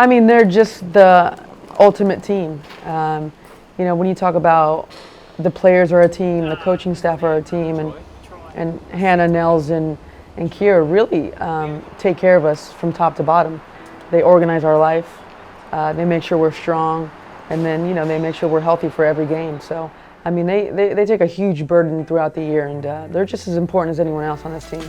I mean, they're just the ultimate team. You know, when you talk about the players are a team, the coaching staff are a team, and Hannah, Nels, and Kira really take care of us from top to bottom. They organize our life. They make sure we're strong, and then, you know, they make sure we're healthy for every game. So, I mean, they take a huge burden throughout the year, and they're just as important as anyone else on this team.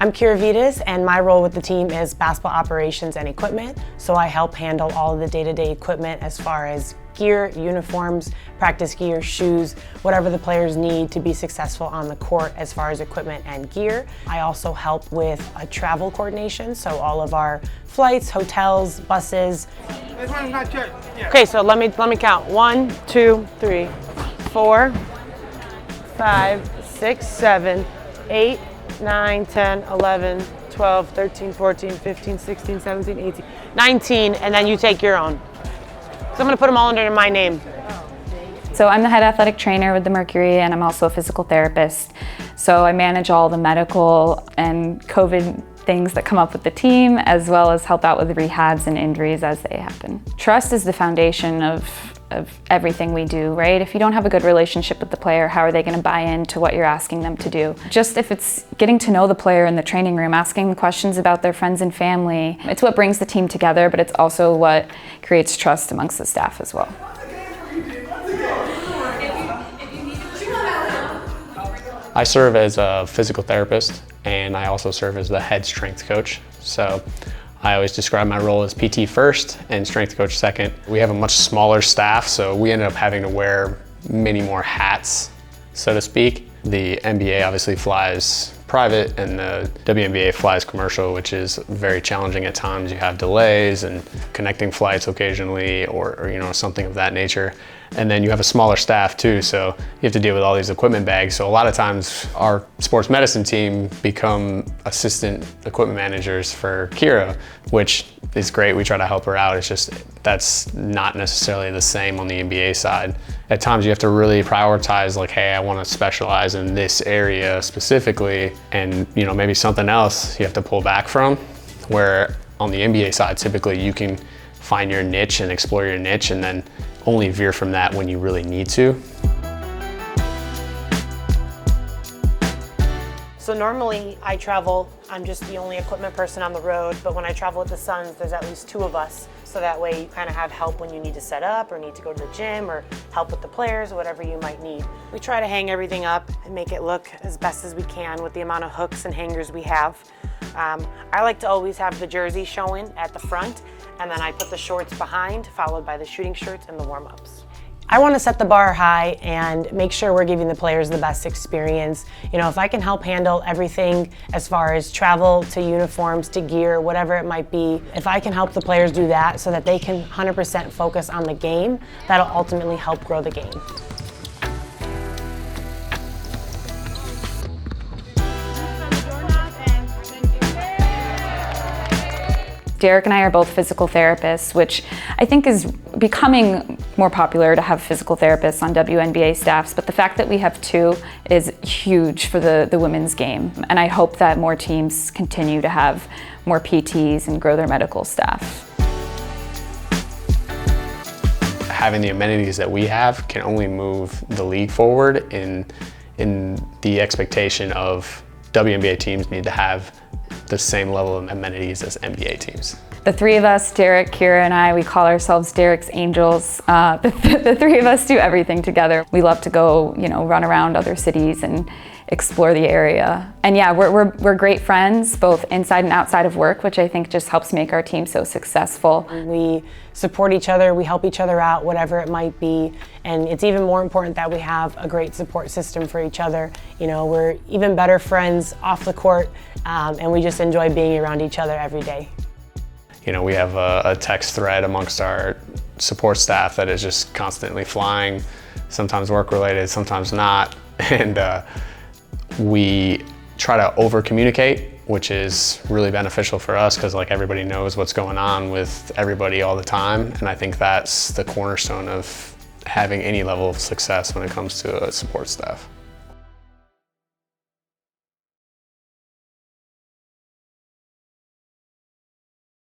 I'm Kira Vitas, and my role with the team is basketball operations and equipment. So I help handle all of the day-to-day equipment as far as gear, uniforms, practice gear, shoes, whatever the players need to be successful on the court as far as equipment and gear. I also help with travel coordination, so all of our flights, hotels, buses. This one's not checked. Yeah. Okay, so let me count. 1, 2, 3, 4, 5, 6, 7, 8, 9, 10, 11, 12, 13, 14, 15, 16, 17, 18, 19, and then you take your own. So I'm gonna put them all under my name. So I'm the head athletic trainer with the Mercury, and I'm also a physical therapist. So I manage all the medical and COVID things that come up with the team, as well as help out with rehabs and injuries as they happen. Trust is the foundation of everything we do, right? If you don't have a good relationship with the player, how are they going to buy into what you're asking them to do? Just if it's getting to know the player in the training room, asking them questions about their friends and family, it's what brings the team together, but it's also what creates trust amongst the staff as well. I serve as a physical therapist, and I also serve as the head strength coach. So I always describe my role as PT first and strength coach second. We have a much smaller staff, so we ended up having to wear many more hats, so to speak. The NBA obviously flies private, and the WNBA flies commercial, which is very challenging at times. You have delays and connecting flights occasionally, or you know, something of that nature. And then you have a smaller staff too, so you have to deal with all these equipment bags. So a lot of times our sports medicine team become assistant equipment managers for Kira, which is great. We try to help her out. It's just that's not necessarily the same on the NBA side. At times you have to really prioritize, like, hey, I want to specialize in this area specifically, and you know, maybe something else you have to pull back from. Where on the NBA side, typically you can find your niche and explore your niche, and then only veer from that when you really need to. So normally I travel, I'm just the only equipment person on the road, but when I travel with the Suns, there's at least 2 of us. So that way you kind of have help when you need to set up or need to go to the gym or help with the players or whatever you might need. We try to hang everything up and make it look as best as we can with the amount of hooks and hangers we have. I like to always have the jersey showing at the front, and then I put the shorts behind, followed by the shooting shirts and the warm-ups. I want to set the bar high and make sure we're giving the players the best experience. You know, if I can help handle everything as far as travel to uniforms to gear, whatever it might be, if I can help the players do that so that they can 100% focus on the game, that'll ultimately help grow the game. Derek and I are both physical therapists, which I think is becoming more popular to have physical therapists on WNBA staffs, but the fact that we have 2 is huge for the women's game. And I hope that more teams continue to have more PTs and grow their medical staff. Having the amenities that we have can only move the league forward in the expectation of WNBA teams need to have the same level of amenities as NBA teams. The 3 of us, Derek, Kira, and I, we call ourselves Derek's Angels. The 3 of us do everything together. We love to go, you know, run around other cities and explore the area. And yeah, we're great friends, both inside and outside of work, which I think just helps make our team so successful. We support each other, we help each other out, whatever it might be. And it's even more important that we have a great support system for each other. You know, we're even better friends off the court, and we just enjoy being around each other every day. You know, we have a text thread amongst our support staff that is just constantly flying, sometimes work-related, sometimes not. And we try to over-communicate which is really beneficial for us because like everybody knows what's going on with everybody all the time. And I think that's the cornerstone of having any level of success when it comes to a support staff.